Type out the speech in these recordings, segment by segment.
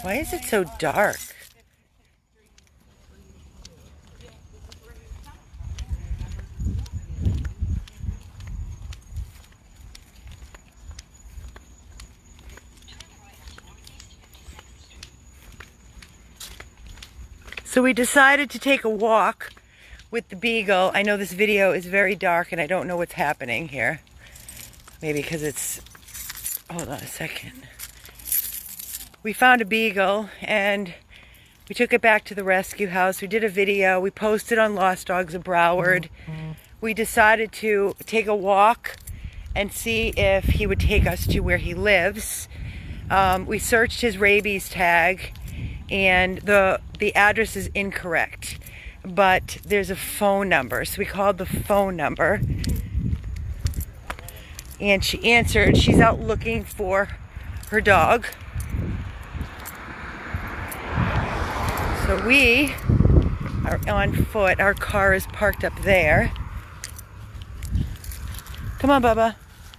Why is it so dark? So we decided to take a walk with the Beagle. I know this video is very dark and I don't know what's happening here. Maybe because it's... Hold on a second. We found a Beagle and we took it back to the rescue house. We did a video. We posted on Lost Dogs of Broward. We decided to take a walk and see if he would take us to where he lives. We searched his rabies tag and the address is incorrect, but there's a phone number. So we called the phone number and she answered. She's out looking for her dog. So we are on foot. Our car is parked up there. Come on, Bubba.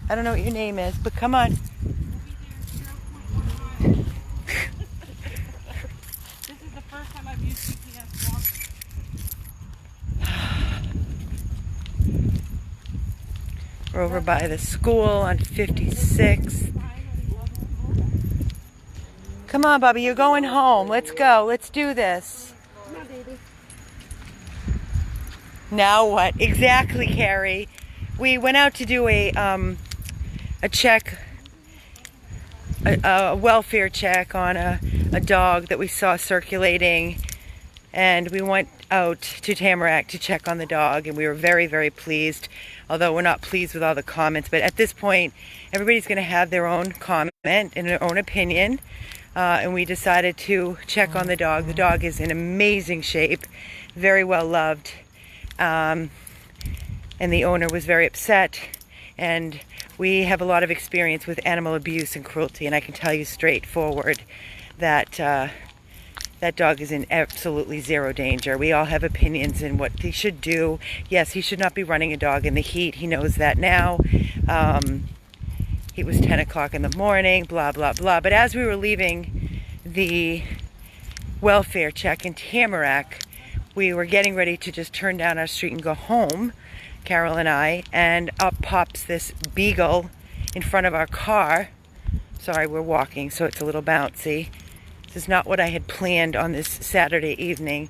I don't know what your name is, but come on. This is the first time I've used GPS walking. We're over by the school on 56. Come on, Bubba, you're going home. Let's go. Let's do this. Come on, baby. Now what? Exactly, Carrie. We went out to do a check, a welfare check on a dog that we saw circulating, and we went out to Tamarack to check on the dog, and we were very, very pleased, although we're not pleased with all the comments. But at this point, everybody's going to have their own comment and their own opinion, and we decided to check on the dog. The dog is in amazing shape, very well loved, and the owner was very upset, and we have a lot of experience with animal abuse and cruelty, and I can tell you straightforward that that dog is in absolutely zero danger. We all have opinions in what he should do. Yes, he should not be running a dog in the heat. He knows that now. It was 10 o'clock in the morning, blah, blah, blah. But as we were leaving the welfare check in Tamarack, we were getting ready to just turn down our street and go home, Carol and I, and up pops this Beagle in front of our car. Sorry, we're walking, so it's a little bouncy. This is not what I had planned on this Saturday evening,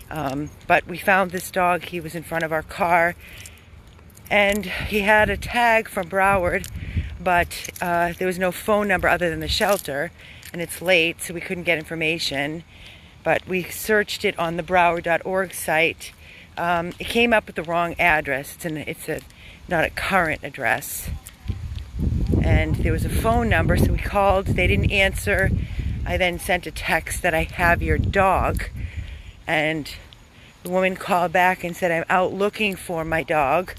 but we found this dog. He was in front of our car, and he had a tag from Broward, but there was no phone number other than the shelter, and it's late, so we couldn't get information. But we searched it on the Broward.org site. It came up with the wrong address. It's not a current address. And there was a phone number, so we called. They didn't answer. I then sent a text that I have your dog. And the woman called back and said, I'm out looking for my dog.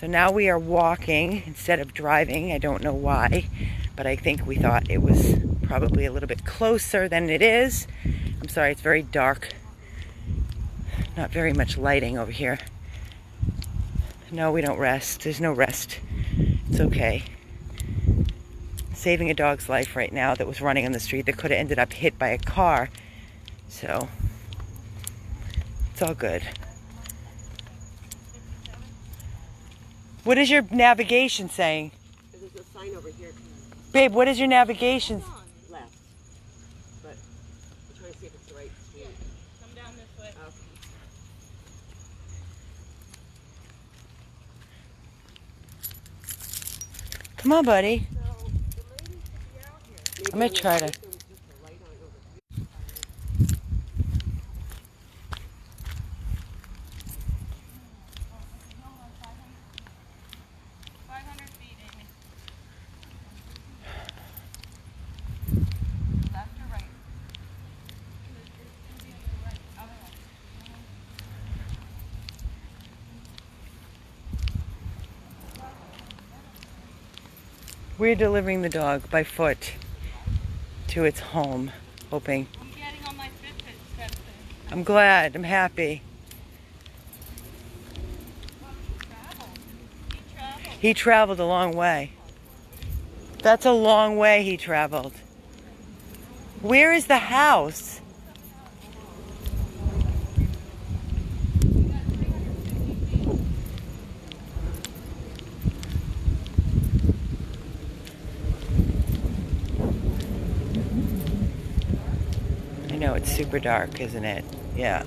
So now we are walking instead of driving. I don't know why, but I think we thought it was probably a little bit closer than it is. I'm sorry, it's very dark. Not very much lighting over here. No, we don't rest. There's no rest. It's okay. Saving a dog's life right now that was running on the street that could have ended up hit by a car. So, it's all good. What is your navigation saying? There's a sign over here. Babe, what is your navigation? Left. But I'm trying to see if it's the right street. Come down this way. Okay. Come on, buddy. So, the lady should be out here. I'm going to try to... We're delivering the dog by foot to its home, hoping. I'm getting on my Fitbit sensor. I'm glad. I'm happy. He traveled a long way. That's a long way he traveled. Where is the house? I know, it's super dark, isn't it? Yeah.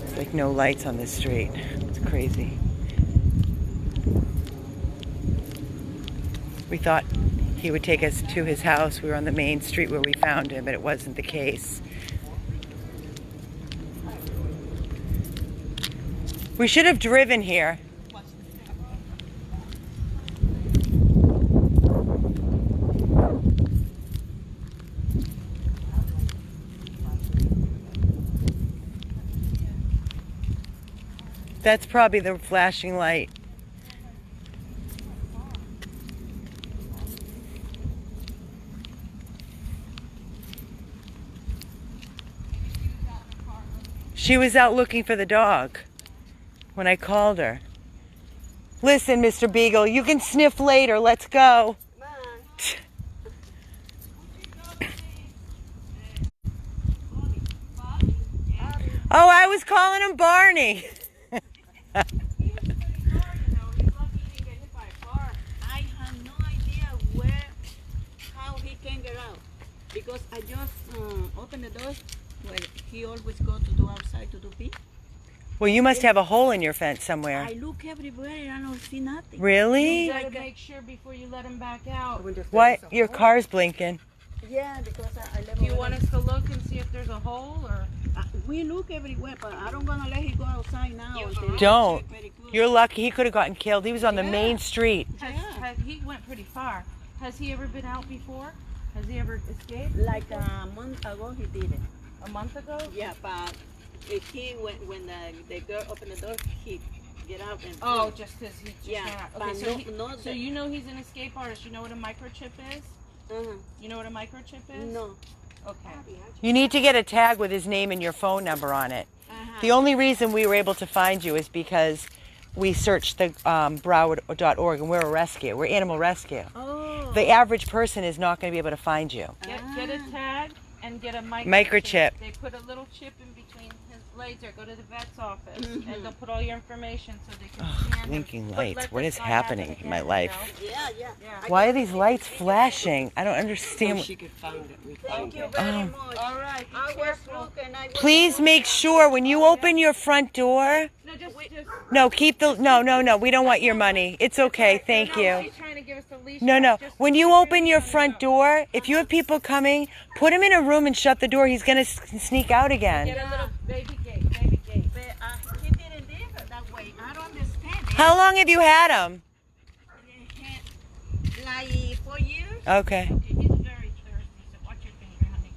It's like no lights on this street. It's crazy. We thought he would take us to his house. We were on the main street where we found him, but it wasn't the case. We should have driven here. That's probably the flashing light. She was out looking for the dog when I called her. Listen, Mr. Beagle, you can sniff later. Let's go. Oh, I was calling him Barney. I have no idea how he can get out. Because I just opened the door where he always go to do outside to do pee. Well, you must have a hole in your fence somewhere. I look everywhere and I don't see nothing. Really? You gotta make sure before you let him back out. What? Your car's blinking. Yeah, because I left. Do you want us to look and see if there's a hole, or? We look everywhere, but I don't gonna let him go outside now. Until Don't. check very good. You're lucky. He could have gotten killed. He was on the main street. He went pretty far. Has he ever been out before? Has he ever escaped? Like a month ago, he did it. A month ago? Yeah, but he when the girl opened the door, he get out and. Oh, just as he just Yeah, went out. but Okay, no, so you know he's an escape artist. You know what a microchip is? You know what a microchip is? No. Okay. You need to get a tag with his name and your phone number on it. The only reason we were able to find you is because we searched the Broward.org, and we're a rescue. We're animal rescue. Oh. The average person is not going to be able to find you. Get a tag and get a Microchip. They put a little chip in between his legs, or go to the vet's office, and they'll put all your information so they can scan him. Blinking But lights. let What this is not happening happen in my again, life? you know? Yeah. Why are these lights flashing? I don't understand. She could find it. We Thank found you it. very much. All right, be I was careful. looking. Please make sure when you open your front door. No, just No, keep the. No. We don't want your money. It's okay. Thank you. She's trying to give us the leash. No. Just When you open your front door, if you have people coming, put him in a room and shut the door. He's going to sneak out again. get a little baby gate, baby gate. But he didn't do it that way. I don't understand it. How long have you had him? Like 4 years? Okay. He's very thirsty, so watch your finger, honey.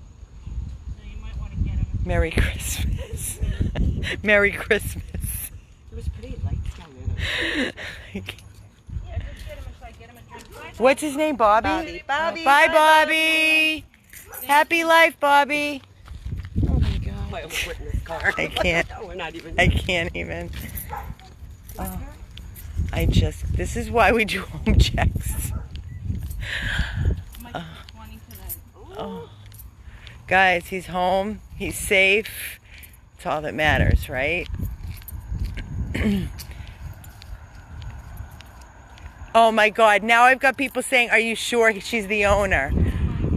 So you might want to get him. Merry Christmas. Merry Christmas. There was pretty lights down there. Yeah, just get him inside, get him a drink. What's his name, Bobby? Bobby. Bye, Bobby. Happy life, Bobby. Oh my God. My foot in this car. I can't. We're not even. I can't even. Oh, this is why we do home checks. Might be 20 tonight. Oh. Guys, he's home. He's safe. It's all that matters, right? Oh my God, now I've got people saying, are you sure she's the owner?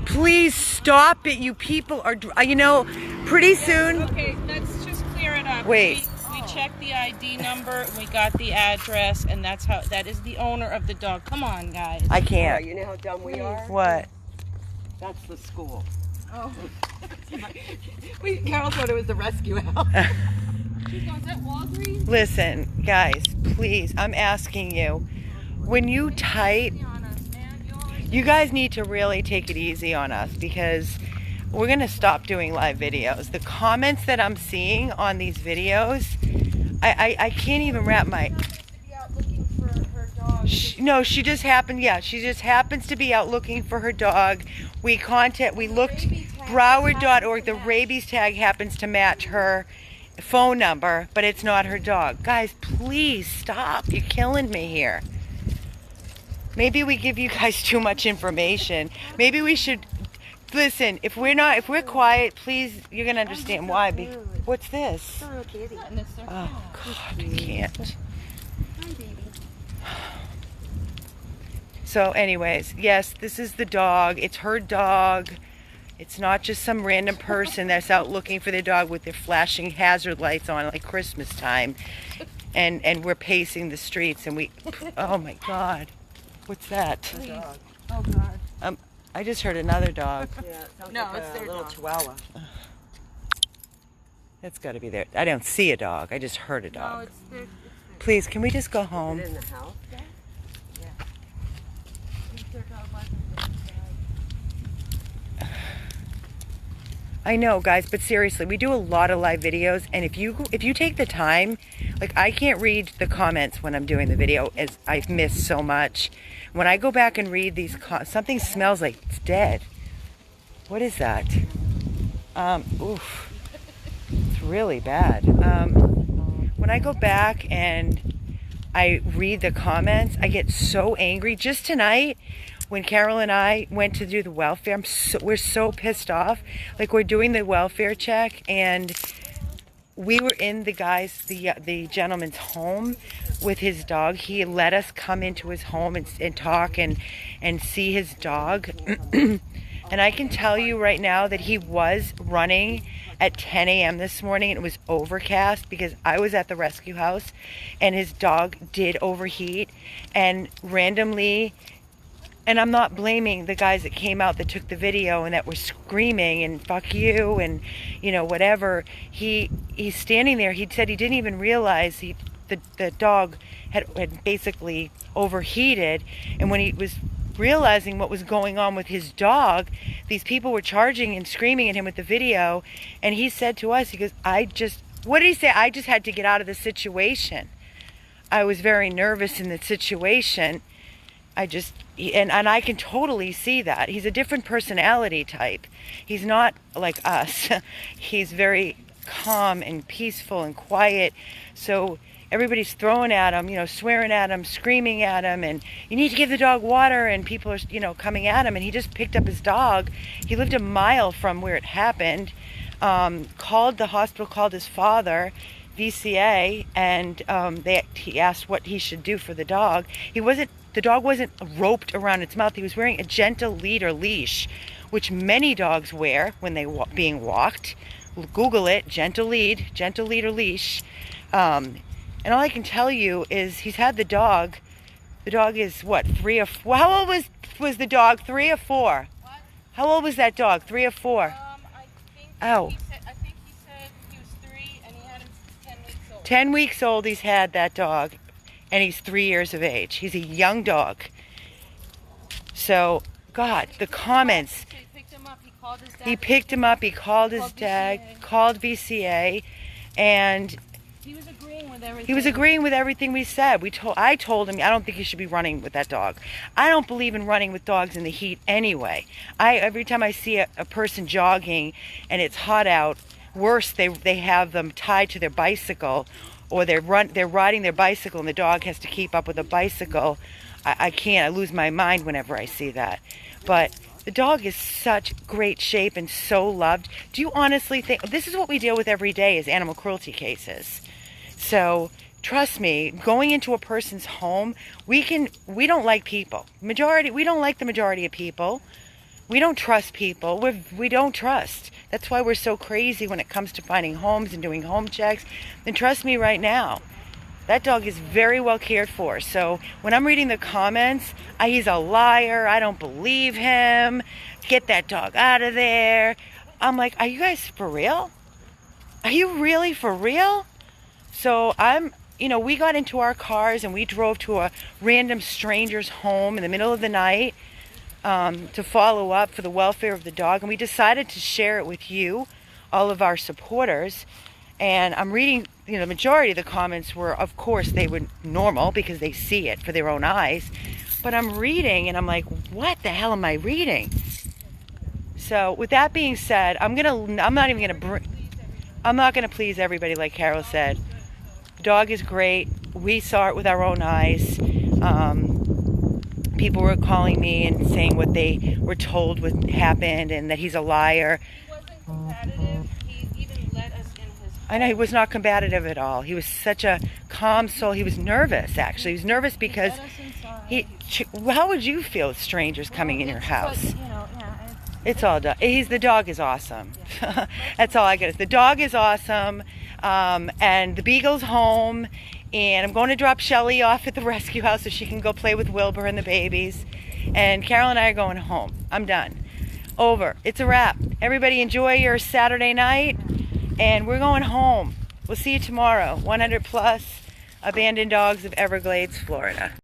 Please stop it, you people are, pretty soon. Okay, let's just clear it up. Wait. We checked the ID number, we got the address, and that is the owner of the dog. Come on, guys. I Yeah, can't. you know how dumb we are? What? That's the school. Oh. Carol thought it was the rescue house. She's going, is that Walgreens? Listen, guys, please, I'm asking you, when you type, you guys need to really take it easy on us, because we're going to stop doing live videos. The comments that I'm seeing on these videos, I can't even wrap my... No, she just happens to be out looking for her dog. We looked, Broward.org, the rabies tag happens to match her phone number, but it's not her dog. Guys, please stop. You're killing me here. Maybe we give you guys too much information. Maybe we should Listen, if we're quiet, please, you're gonna understand why. What's this? Little kitty. Oh God, I can't. Hi, baby. So anyways, yes, this is the dog. It's her dog. It's not just some random person that's out looking for their dog with their flashing hazard lights on like Christmas time. And we're pacing the streets and oh my God. What's that? Oh, God. I just heard another dog. Yeah, it sounds No, like it's a their little dog. chihuahua. That's got to be there. I don't see a dog. I just heard a No, dog. it's there. Please, can we just go Is home? it in the house? I know, guys, but seriously, we do a lot of live videos, and if you take the time, like I can't read the comments when I'm doing the video, as I've missed so much. When I go back and read these, something smells like it's dead. What is that? Oof, it's really bad. When I go back and I read the comments, I get so angry. Just tonight, when Carol and I went to do the welfare, we're so pissed off. Like, we're doing the welfare check, and we were in the gentleman's home with his dog. He let us come into his home and talk and see his dog. And I can tell you right now that he was running at 10 a.m. this morning, and it was overcast because I was at the rescue house, and his dog did overheat, and randomly, and I'm not blaming the guys that came out that took the video and that were screaming and fuck you and, you know, whatever. He's standing there. He said he didn't even realize the dog had basically overheated. And when he was realizing what was going on with his dog, these people were charging and screaming at him with the video. And he said to us, he goes, what did he say? I just had to get out of the situation. I was very nervous in the situation. And I can totally see that. He's a different personality type. He's not like us. He's very calm and peaceful and quiet. So everybody's throwing at him, you know, swearing at him, screaming at him, and you need to give the dog water, and people are, you know, coming at him, and he just picked up his dog. He lived a mile from where it happened, called the hospital, called his father, VCA, and he asked what he should do for the dog. The dog wasn't roped around its mouth. He was wearing a gentle lead or leash, which many dogs wear when they being walked. Google it, gentle lead or leash. And all I can tell you is he's had the dog. The dog is what, 3 or 4? How old was the dog? 3 or 4? What? How old was that dog? 3 or 4? I think he said he was 3 and he had him 10 weeks old. 10 weeks old he's had that dog, and he's 3 years of age. He's a young dog. So, God, the comments. So he picked him up, he called his dad. He picked him up, he called his dad, called VCA, and He was agreeing with everything. he was agreeing with everything we said. I told him, I don't think you should be running with that dog. I don't believe in running with dogs in the heat anyway. Every time I see a person jogging and it's hot out, worse, they have them tied to their bicycle, or they're riding their bicycle and the dog has to keep up with the bicycle. I can't. I lose my mind whenever I see that. But the dog is such great shape and so loved. Do you honestly think this is what we deal with every day is animal cruelty cases? So trust me, going into a person's home, we don't like people. We don't like the majority of people. We don't trust people. We don't trust. That's why we're so crazy when it comes to finding homes and doing home checks. And trust me right now, that dog is very well cared for. So when I'm reading the comments, he's a liar, I don't believe him, get that dog out of there. I'm like, are you guys for real? Are you really for real? So we got into our cars and we drove to a random stranger's home in the middle of the night to follow up for the welfare of the dog. And we decided to share it with you, all of our supporters. And I'm reading, the majority of the comments were, of course, they were normal because they see it for their own eyes. But I'm reading and I'm like, what the hell am I reading? So with that being said, I'm not going to please everybody like Carol said. The dog is great. We saw it with our own eyes. people were calling me and saying what they were told what happened and that he's a liar. He wasn't combative. He even let us in his home. I know he was not combative at all. He was such a calm soul. He was nervous, actually. He was nervous because Let us inside. how would you feel with strangers coming in your house? But, you know, yeah, It's all done. The dog is awesome. That's all I get. The dog is awesome, and the Beagle's home, and I'm going to drop Shelly off at the rescue house so she can go play with Wilbur and the babies, and Carol and I are going home. I'm done. Over. It's a wrap. Everybody enjoy your Saturday night, and we're going home. We'll see you tomorrow. 100 plus abandoned dogs of Everglades, Florida.